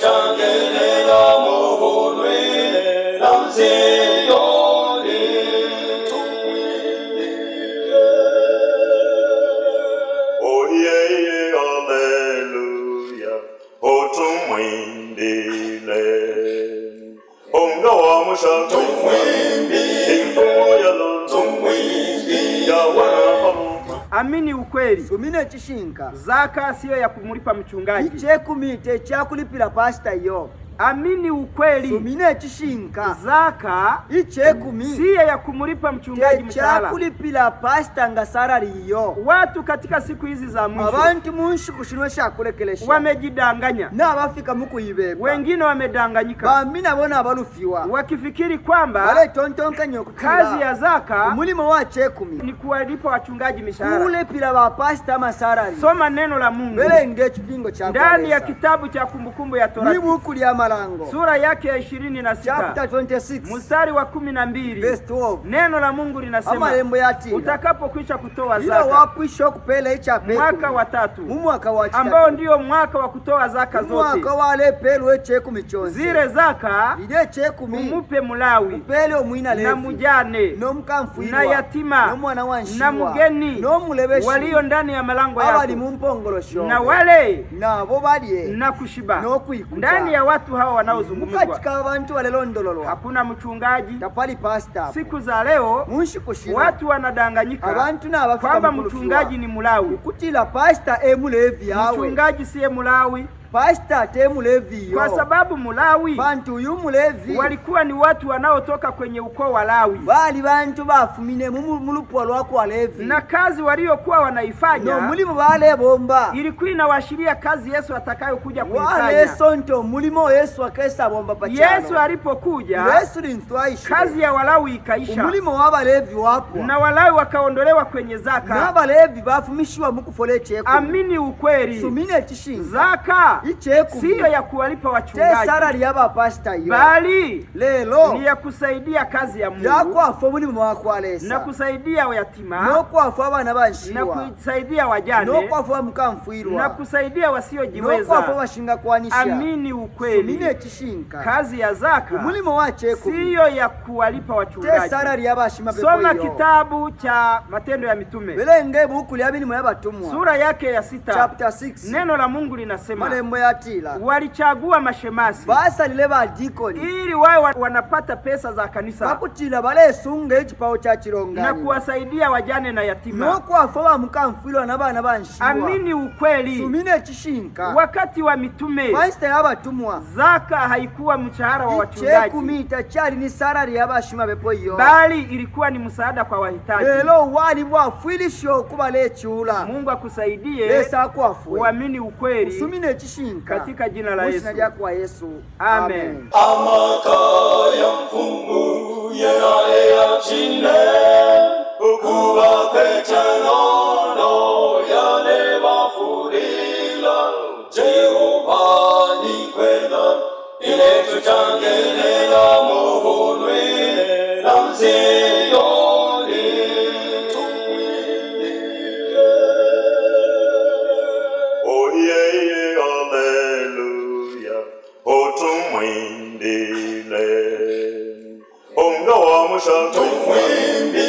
changelela muhulwe namziyoni tumwindile. Oh yeah, haleluya, oh tumwindile. Omga wa musha tumwindile, imfumo ya lo tumwindile, ya wana. Amini ukweli. Sumine chishinka. Zaka siyo ya kumlipa mchungaji. Iche kumite cha kulipila pasta yo. Amini ukweli. Sumine chishinka. Zaka iche kumi siyo ya kumlipa mchungaji mshahara. Cha kulipila pasta nga salary yo. Watu katika siku hizi za mwisho, abantu munshi kushinwe shakulekelesha, wamejidanganya na abafika muku yibeba. Wengine wamedanganyika. Bamina bona abalufiwa, wakifikiri kwamba wale tontonka nyokutila kazi ya zaka mulimo wa chekumi ni kuwalipa wachungaji mishahara. Kule pila ba pasta masalary. Soma neno la Mungu belenge chipingo cha ndani ya kitabu cha Kumbukumbu ya Torati, Buku lya Malango, sura yake ya 26, chapter 26, mstari wa 12, verse 12. Neno la Mungu linasema, utakapokwisha kutoa zaka wakwisha kupela icha peku mwaka wa 3, mwaka wa 3, ambao ndio mwaka wa kutoa zaka zote, mwaka wale pelo cheku michonzi, zile zaka ile cheku umupe Mulawi, pele omwina levi, na mujane, no mkamfuirwa, na yatima, no mwana wanshiwa, na mgeni, no mulebeshi, walio ndani ya malango yako, abali mumpongolosho, na wale na bo balye, na kushiba. no kuikuta. Ndani ya watu hao wanaozungumzwa katika abantu walelondololwa hakuna mchungaji, tapali pasta. Siku za leo munshi kushira watu wanadanganyika abantu na abafika kwamba mchungaji ni Mulawi. Kutila pasta emulevi yawe, mchungaji siye Mulawi, pasta temulevi yo, kwa sababu Mulawi bantu uyu mulevi walikuwa ni watu wanaotoka kwenye ukoo wa Lawi, bali bantu bafumine mulupwa lwako walevi, na kazi waliokuwa wanaifanya no mulimo bale bomba ilikuwa inawashiria kazi Yesu atakayokuja kuifanya. Wale sonto mulimo Yesu akesa bomba pachano. Yesu alipokuja, Yesu linstwaisha, kazi ya Walawi ikaisha, mulimo wabalevi wapo, na Walawi wakaondolewa kwenye zaka, na balevi bafumishiwa mukufole cheko. Amini ukweli. Sumine chishinga. Zaka icheku siyo ya kuwalipa wachungaji, salary yaba pasta yo, bali lelo ni ya kusaidia kazi ya Mungu, yako afo mulimo wakwalesa, na kusaidia yatima, no kwafu abana banshiwa, na kusaidia wajane, no kwafu mkamfuirwa, na kusaidia wasiojiweza, no kwafu bashinga kwanisha. Amini ukweli. Sumine chishinga. Kazi ya zaka mulimo wacheku siyo ya kuwalipa wachungaji. salary yabashima pepo. Soma kitabu cha Matendo ya Mitume, belenge buku lya binimo yabatumwa, sura yake ya 6, chapter 6. Neno la Mungu linasema, malembo yatila walichagua mashemasi basa lile ba deacon ili wao wanapata pesa za kanisa, bakutila bale sunga ekipao cha chirongani, na kuwasaidia wajane na yatima, no kwafu bamukamfuirwa na bana banshiwa. Amini ukweli. Sumine chishinka. Wakati wa mitume basta yabatumwa, zaka haikuwa mshahara wa wachungaji, cheku mita chali ni salary yabashima bepo yo, bali ilikuwa ni msaada kwa wahitaji. lelo wali bwafilisho kubale chula. Mungu akusaidie Lesa kwafu uamini ukweli. Sumine chishinka Katika jina la Yesu. Kwa Yesu. Amen. Amakaya mfungu yerae ya chine ukuwa pechanono yane wafurila Jehova ni kwela ile tuchangelela muhulwe namziyoni tumwindile. Oh yeah, haleluya, oh tumwindile. Omga wa musha tumwindile.